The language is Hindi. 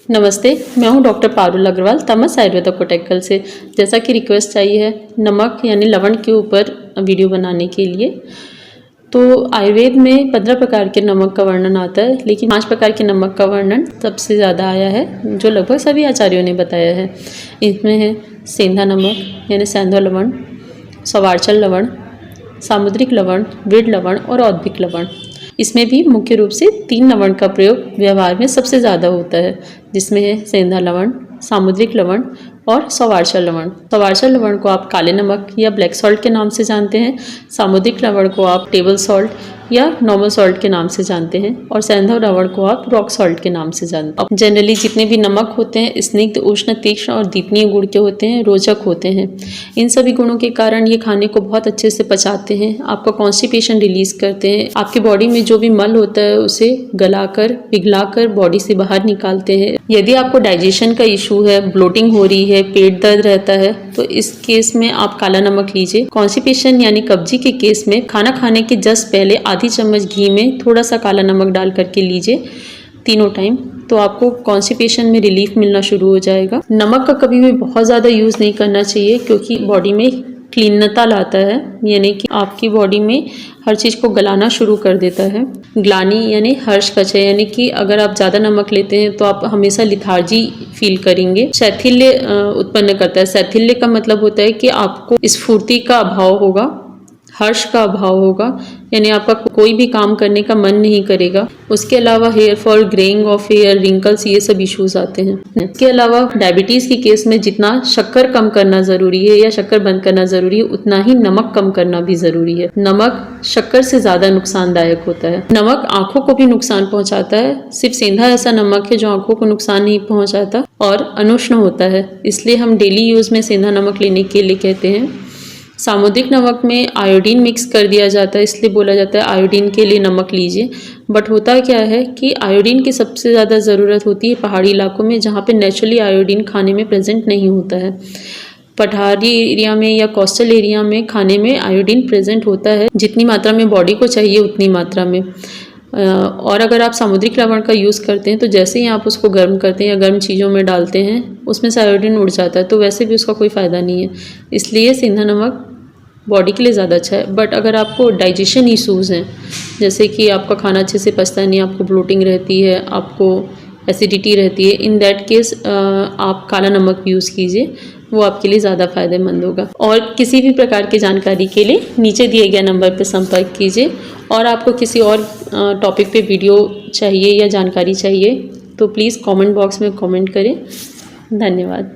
नमस्ते, मैं हूं डॉक्टर पारुल अग्रवाल, तमस आयुर्वेदा कोटैकल से। जैसा कि रिक्वेस्ट आई है नमक यानी लवण के ऊपर वीडियो बनाने के लिए, तो आयुर्वेद में 15 प्रकार के नमक का वर्णन आता है, लेकिन 5 प्रकार के नमक का वर्णन सबसे ज़्यादा आया है, जो लगभग सभी आचार्यों ने बताया है। इसमें है सेंधा नमक यानी सेंधव लवण, सवारचल लवण, सामुद्रिक लवण, विड लवण और औद्भिक लवण। इसमें भी मुख्य रूप से 3 लवण का प्रयोग व्यवहार में सबसे ज़्यादा होता है, जिसमें है सेंधा लवण, सामुद्रिक लवण और सवारचल लवण। सवारचल लवण को आप काले नमक या ब्लैक सॉल्ट के नाम से जानते हैं, सामुद्रिक लवण को आप टेबल सॉल्ट या नॉर्मल सॉल्ट के नाम से जानते हैं और सेंधव लवण को आप रॉक सॉल्ट के नाम से जानते हैं। जनरली जितने भी नमक होते हैं स्निग्ध, उष्ण, तीक्ष्ण और दीपनीय गुण के होते हैं, रोचक होते हैं। इन सभी गुणों के कारण ये खाने को बहुत अच्छे से पचाते हैं, आपका कॉन्स्टिपेशन रिलीज करते हैं, आपकी बॉडी में जो भी मल होता है उसे गलाकर पिघलाकर बॉडी से बाहर निकालते हैं। यदि आपको डाइजेशन का इशू है, ब्लोटिंग हो रही है, पेट दर्द रहता है, तो इस केस में आप काला नमक लीजिए। कॉन्स्टिपेशन यानी कब्जी के केस में खाना खाने के जस्ट पहले आधी चम्मच घी में थोड़ा सा काला नमक डाल करके लीजिए 3 टाइम, तो आपको कॉन्स्टिपेशन में रिलीफ मिलना शुरू हो जाएगा। नमक का कभी भी बहुत ज़्यादा यूज़ नहीं करना चाहिए, क्योंकि बॉडी में क्लीनता लाता है, यानी कि आपकी बॉडी में हर चीज़ को गलाना शुरू कर देता है। ग्लानि यानी हर्ष कच है, यानी कि अगर आप ज़्यादा नमक लेते हैं तो आप हमेशा लिथार्जी फील करेंगे। शैथिल्य उत्पन्न करता है। शैथिल्य का मतलब होता है कि आपको स्फूर्ति का अभाव होगा, हर्ष का अभाव होगा, यानी आपका कोई भी काम करने का मन नहीं करेगा। उसके अलावा hair fall, greying of hair, wrinkles, ये सब इश्यूज आते हैं। इसके अलावा डायबिटीज़ के केस में जितना शक्कर कम करना ज़रूरी है या शक्कर बंद करना ज़रूरी है, उतना ही नमक कम करना भी ज़रूरी है। नमक शक्कर से ज़्यादा नुकसानदायक होता है। नमक आँखों को भी नुकसान पहुँचाता है। सिर्फ सेंधा ऐसा नमक है जो आँखों को नुकसान नहीं पहुँचाता और अनुष्ण होता है, इसलिए हम डेली यूज़ में सेंधा नमक लेने के लिए कहते हैं। सामुद्रिक नमक में आयोडीन मिक्स कर दिया जाता है, इसलिए बोला जाता है आयोडीन के लिए नमक लीजिए। बट होता क्या है कि आयोडीन की सबसे ज़्यादा ज़रूरत होती है पहाड़ी इलाकों में, जहाँ पे नेचुरली आयोडीन खाने में प्रेजेंट नहीं होता है। पठारी एरिया में या कोस्टल एरिया में खाने में आयोडीन प्रेजेंट होता है, जितनी मात्रा में बॉडी को चाहिए उतनी मात्रा में। और अगर आप सामुद्रिक लवण का यूज़ करते हैं तो जैसे ही आप उसको गर्म करते हैं या गर्म चीज़ों में डालते हैं उसमें से आयोडीन उड़ जाता है, तो वैसे भी उसका कोई फ़ायदा नहीं है। इसलिए सेंधा नमक बॉडी के लिए ज़्यादा अच्छा है। बट अगर आपको डाइजेशन इशूज़ हैं, जैसे कि आपका खाना अच्छे से पचता नहीं, आपको ब्लोटिंग रहती है, आपको एसिडिटी रहती है, इन दैट केस आप काला नमक यूज़ कीजिए, वो आपके लिए ज़्यादा फ़ायदेमंद होगा। और किसी भी प्रकार की जानकारी के लिए नीचे दिए गए नंबर पर संपर्क कीजिए। और आपको किसी और टॉपिक पे वीडियो चाहिए या जानकारी चाहिए तो प्लीज़ कमेंट बॉक्स में कमेंट करें। धन्यवाद।